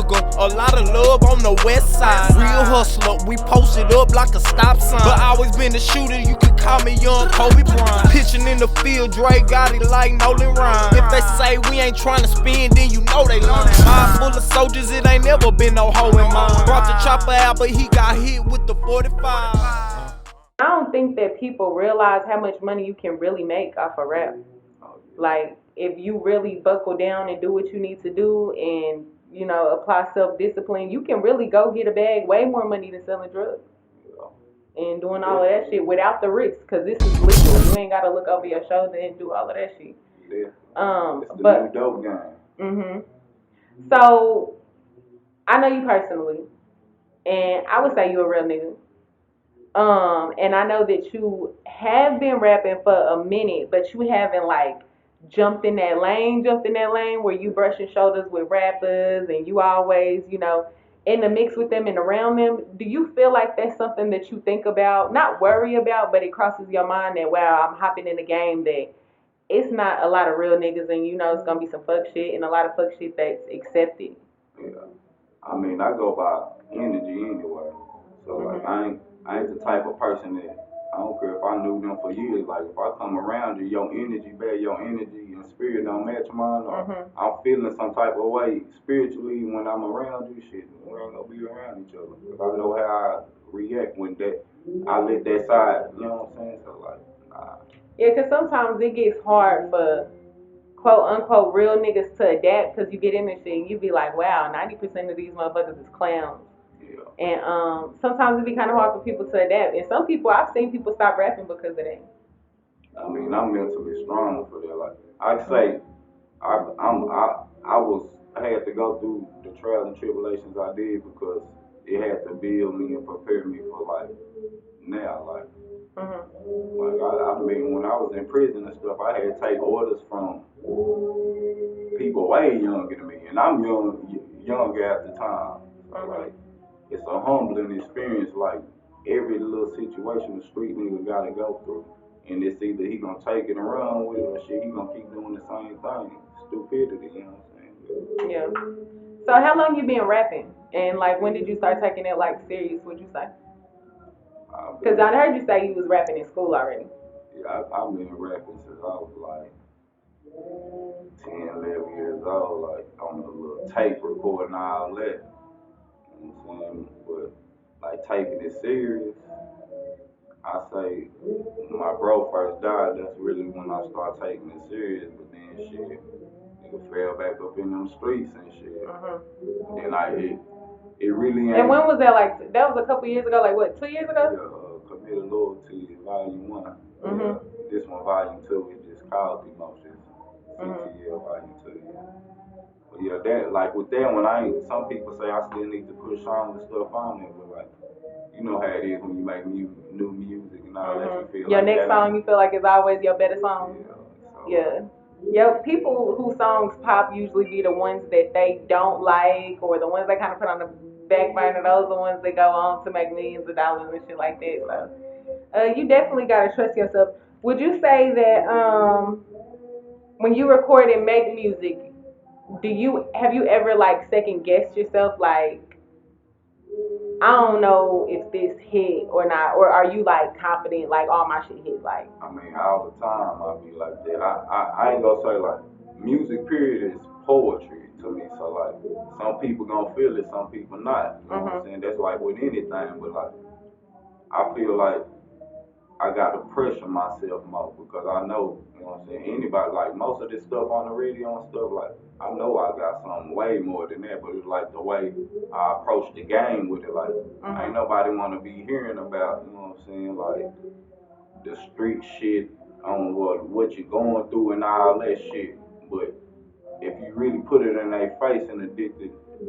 nigga, a lot of love on the west side. Real hustler, we posted up like a stop sign. But I always been a shooter, you could call me young Kobe Bryant. Pitching in the field, Dre Gotti like Nolan Ryan. If they say we ain't trying to spin, then you know they lying. Mind full of soldiers, it ain't never been no hoe in mine. Brought the chopper out, but he got hit with the 45. I don't think that people realize how much money you can really make off of rap. Like, if you really buckle down and do what you need to do and, you know, apply self-discipline, you can really go get a bag way more money than selling drugs and doing all of that shit without the risk, because this is legal. You ain't got to look over your shoulder and do all of that shit. Yeah. It's the new dope game. So, I know you personally, and I would say you a real nigga. And I know that you have been rapping for a minute, but you haven't like jumped in that lane where you brushing shoulders with rappers and you always, you know, in the mix with them and around them. Do you feel like that's something that you think about, not worry about, but it crosses your mind that, wow, I'm hopping in a game that it's not a lot of real niggas and you know it's gonna be some fuck shit and a lot of fuck shit that's accepted? Yeah. I mean, I go by energy anyway. So like I ain't the type of person that I don't care if I knew them for years. Like if I come around you, your energy and spirit don't match mine, or I'm feeling some type of way spiritually when I'm around you, shit, we ain't gonna be around each other. Cause I know how I react when I let that side, you know what I'm saying? So like, nah. Yeah, because sometimes it gets hard for quote unquote real niggas to adapt, because you get in this shit and you be like, wow, 90% of these motherfuckers is clowns. Yeah. And sometimes it be kind of hard for people to adapt. And some people, I've seen people stop rapping because of that. I mean, I'm mentally strong for that. Like I say, I had to go through the trials and tribulations I did because it had to build me and prepare me for like now, like. Like I mean, when I was in prison and stuff, I had to take orders from people way younger than me, and I'm younger at the time. So like, it's a humbling experience. Like every little situation the street nigga gotta go through, and it's either he gonna take it and run with it, or shit he gonna keep doing the same thing. Stupidity, you know what I'm saying? Yeah. So how long you been rapping, and like when did you start taking it like serious? Would you say? Because I heard you say you was rapping in school already. Yeah, I've been rapping since I was like 10, 11 years old, like on the little tape recording all that. You know what I'm saying? But like taking it serious, I say when my bro first died, that's really when I started taking it serious. But then shit, nigga fell back up in them streets and shit. And it really ain't. And when was that? Like that was a couple years ago. Like what? 2 years ago? Yeah, Committed Loyalty, Volume 1. Yeah, this one, Volume 2, is just called Emotions. CTL, Volume 2. Yeah. But yeah, that like with that one, some people say I still need to put songs and stuff on it, but like you know how it is when you make new music and all that. You feel your like next song you feel like is always your better song. Yeah. Yeah, people whose songs pop usually be the ones that they don't like, or the ones they kind of put on the back burner. Those are the ones that go on to make millions of dollars and shit like that. So, you definitely gotta trust yourself. Would you say that when you record and make music, have you ever like second guessed yourself, like I don't know if this hit or not, or are you like confident like all my shit hit? Like I mean, all the time I be like that. I ain't gonna say like music period is poetry to me. So like some people gonna feel it, some people not. You know what I'm saying? That's like with anything, but like I feel like I got to pressure myself more because I know, you know what I'm saying, anybody, like most of this stuff on the radio and stuff, like I know I got something way more than that, but it's like the way I approach the game with it, like ain't nobody want to be hearing about, you know what I'm saying, like the street shit on what you're going through and all that shit, but if you really put it in their face in a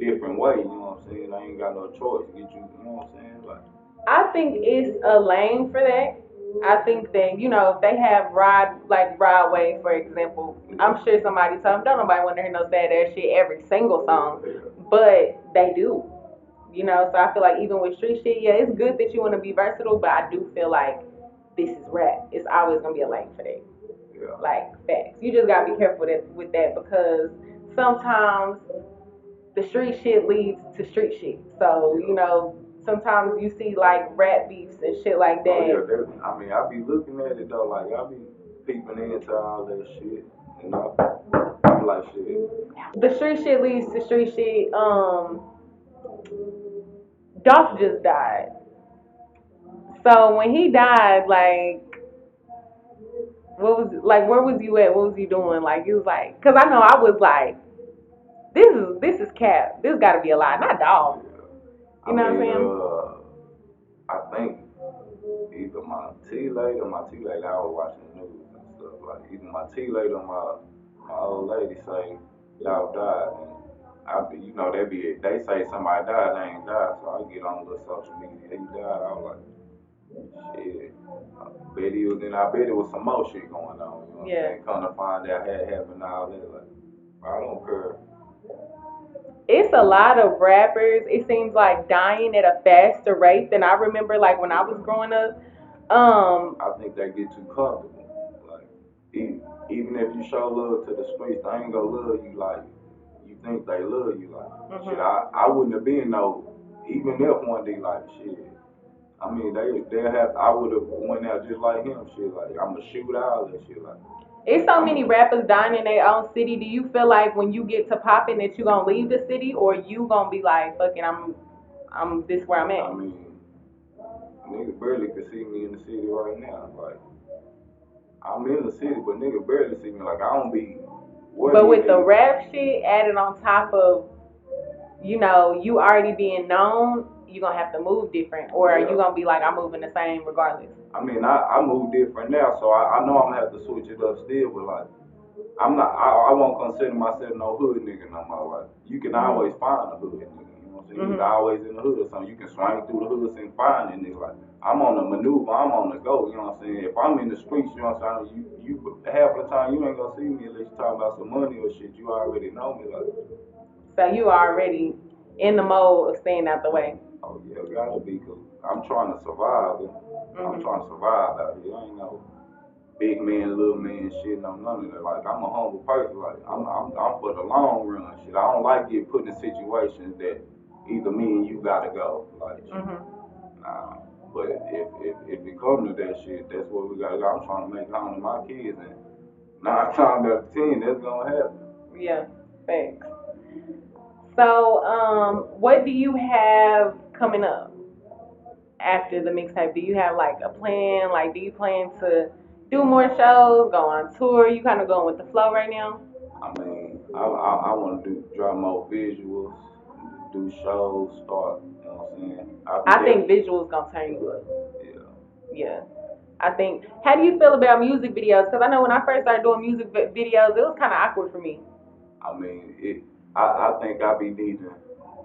different way, you know what I'm saying, I ain't got no choice, you know what I'm saying, like. I think it's a lane for that. I think that, you know, if they have Broadway, for example, I'm sure somebody told them, don't nobody want to hear no sad ass shit every single song, but they do, you know, so I feel like even with street shit, yeah, it's good that you want to be versatile, but I do feel like this is rap. It's always going to be a lane for that. Like, facts. You just got to be careful with that because sometimes the street shit leads to street shit. So, you know, sometimes you see like rap beefs and shit like that. Oh yeah, I mean, I be looking at it though, like I be peeping into all that shit, and I'm like shit. The street shit leads to street shit. Dolph just died. So when he died, like, what was like? Where was you at? What was you doing? Like, it was like, cause I know I was like, this is cap. This got to be a lie, not Dolph. You know what I'm saying? I think either my tea lady or my tea lady, I was watching the news and stuff. Like either my tea lady or my old lady say y'all died, and you know, they say somebody died, they ain't died. So I get on the social media, he died. I was like, shit. I bet it was some more shit going on. You know what I'm saying? Come to find out had happened all that. Like, I don't care. It's a lot of rappers, it seems like, dying at a faster rate than I remember, like, when I was growing up. I think they get too comfortable. Like, even if you show love to the streets, they ain't gonna love you like you think they love you. Like, shit, I wouldn't have been even if one day, like, shit. I mean, I would have went out just like him, shit. Like, I'ma shoot all that shit. Like, it's so many rappers dying in their own city. Do you feel like when you get to popping that you gonna leave the city, or you gonna be like, fucking, I'm this where I'm at? I mean, nigga barely can see me in the city right now. Like, I'm in the city, but nigga barely see me. Like, I don't be. But with the rap shit added on top of, you know, you already being known, you gonna have to move different, or are you gonna be like, I'm moving the same regardless? I mean, I move different now, so I know I'm gonna have to switch it up still, but like, I won't consider myself no hood nigga no more. Like, you can always find a hood nigga, you know what I'm saying? He's always in the hood or something. You can swing through the hoods and find that nigga. Like, I'm on the maneuver, I'm on the go, you know what I'm saying? If I'm in the streets, you know what I'm saying? You half the time you ain't gonna see me unless you talking about some money or shit. You already know me, like. So you already in the mode of staying out the way. Oh yeah, gotta be, cause I'm trying to survive. I'm trying to survive out here. I ain't no big man, little man shit, no none of that. Like, I'm a humble person. Like, I'm for the long run shit. I don't like getting put in situations that either me and you gotta go. Like, nah. But if it comes to that shit, that's what we gotta go. I'm trying to make home to my kids, and 9 times out of 10, that's gonna happen. Yeah, thanks. So, what do you have coming up after the mixtape? Do you have like a plan? Like, do you plan to do more shows, go on tour? You kind of going with the flow right now? I mean, I want to drop more visuals, do shows, start. You know what I'm saying? I think visuals gonna turn you up. Yeah. Yeah. I think. How do you feel about music videos? Because I know when I first started doing music videos, it was kind of awkward for me. I mean, I think I be needing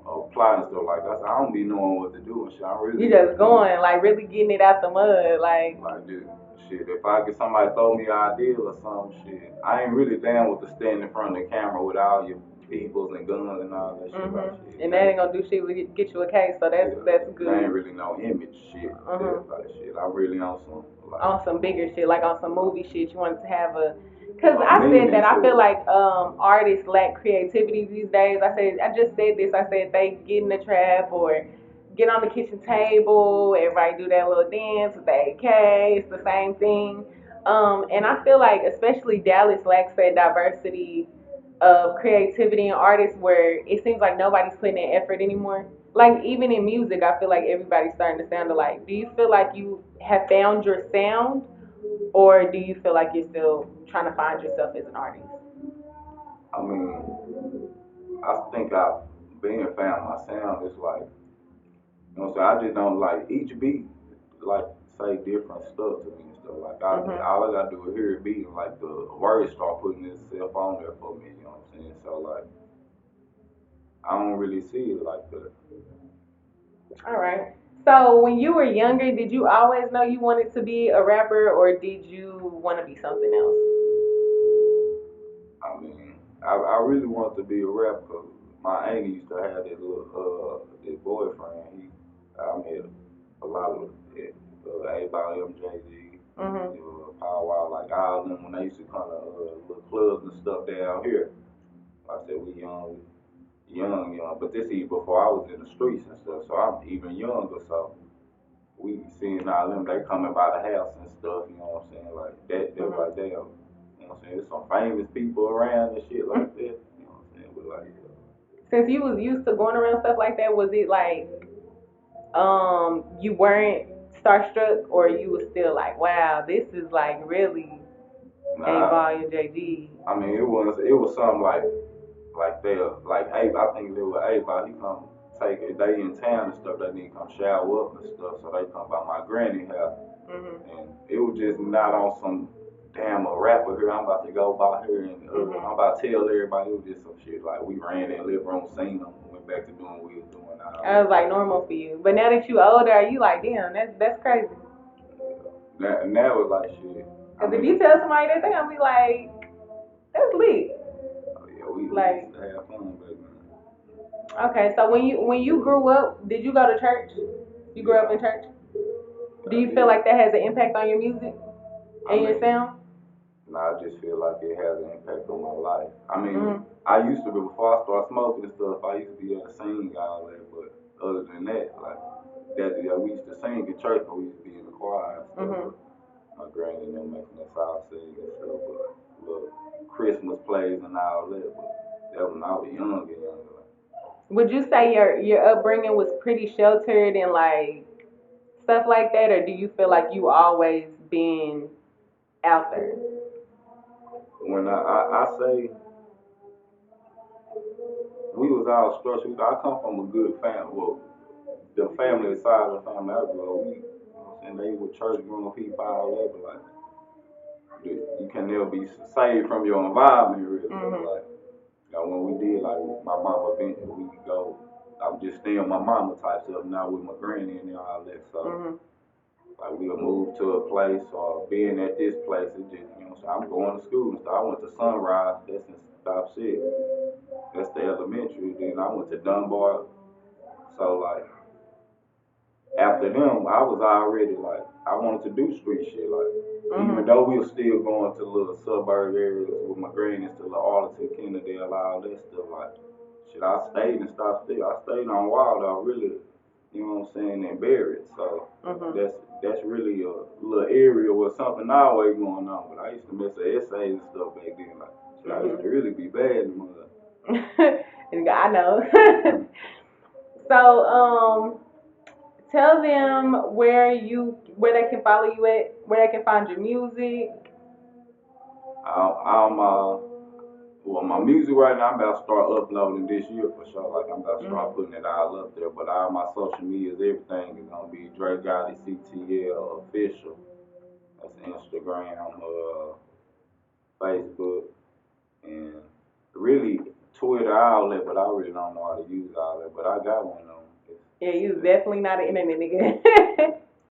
apply and stuff like that. I don't be knowing what to do and shit. I really. You just going, like, really getting it out the mud, like. Like, dude, shit. If I get somebody throw me an idea or some shit, I ain't really down with to stand in front of the camera with all your peoples and guns and all that shit. Like, shit. And that ain't gonna do shit to get you a case, so that's good. That ain't really no image shit. Like, shit. I really on some. Like, on some bigger shit, like on some movie shit. You wanted to have a. Cause I said that I feel like artists lack creativity these days. I just said this. I said they get in the trap or get on the kitchen table. Everybody do that little dance with the AK. It's the same thing. And I feel like especially Dallas lacks that diversity of creativity and artists where it seems like nobody's putting in effort anymore. Like even in music, I feel like everybody's starting to sound alike. Do you feel like you have found your sound, or do you feel like you're still trying to find yourself as an artist? I mean, I think I've been found my sound. It's like, you know what I'm saying? I just don't like each beat, like, say different stuff to me and stuff. Like, all I gotta do is hear a beat and, like, the words start putting itself on there for me, you know what I'm saying? So, like, I don't really see it like that. All right. So, when you were younger, did you always know you wanted to be a rapper, or did you want to be something else? I mean, I really wanted to be a rapper because my auntie used to have this little, this boyfriend. I met a lot of everybody, MJG, Power Wow, like all of them when they used to come to little clubs and stuff down here. Like I said, we young, but this even before I was in the streets and stuff, so I'm even younger, so we seeing all them, they coming by the house and stuff, you know what I'm saying, like that right there, you know what I'm saying, there's some famous people around and shit like that, you know what I'm saying, but like, Since you was used to going around stuff like that, was it like you weren't starstruck, or you was still like, wow, this is like really A Volume JG? I mean, it was something like they like Abe, I think they were Abe, he come take it, they in town and stuff, they need to come shower up and stuff, so they come by my granny house, and it was just not on some damn a rapper here, I'm about to go by here and I'm about to tell everybody, it was just some shit, like we ran in the living room, seen them, went back to doing what we was doing. I was like normal for you, but now that you older, you like, damn, that's crazy. Now it's like shit. Cause if you tell somebody that, they gonna be like, that's lit. Oh yeah, we like, used to have fun back then. Okay, so when you grew up, did you go to church? You grew up in church? Do you feel like that has an impact on your music and your sound? No, I just feel like it has an impact on my life. I mean, I used to be, before I started smoking and stuff, I used to be able to sing all that, but other than that, like, we used to sing in church, but we used to be in the choir and stuff. My granny and them making us all sing and stuff, but little Christmas plays and all that, but that was when I was young and younger. Would you say your upbringing was pretty sheltered and like stuff like that, or do you feel like you always been out there? When I say we was all structured, I come from a good family. Well, the family side of the family I grew up, and they were church growing people all that, but like you can never be saved from your environment really. Like when we did, like my mama event, we could go. I was just staying with my mama type stuff, now with my granny and all that. So like we'll move to a place or being at this place, it just, you know, so I'm going to school and stuff. I went to Sunrise, that's in Stop 6. That's the elementary. Then I went to Dunbar. So like after them, I was already like, I wanted to do street shit. Like even though we were still going to little suburb areas with my grannies to the Arlington, Kennedale, all that stuff. Like shit, I stayed and stopped still. I stayed on Wild Dog really, you know what I'm saying, and Barrett. So that's really a little area where something always going on. But I used to mess with essays and stuff back then. Like shit, I used to really be bad in mother. I know. So tell them where they can follow you at, where they can find your music. Well, my music right now, I'm about to start uploading this year for sure. Like, I'm about to start putting it all up there. But all my social medias, everything is going to be Dre Gotti CTL official. That's Instagram, Facebook, and really Twitter, all that. But I really don't know how to use all that. But I got one on. Yeah, you definitely not an internet nigga.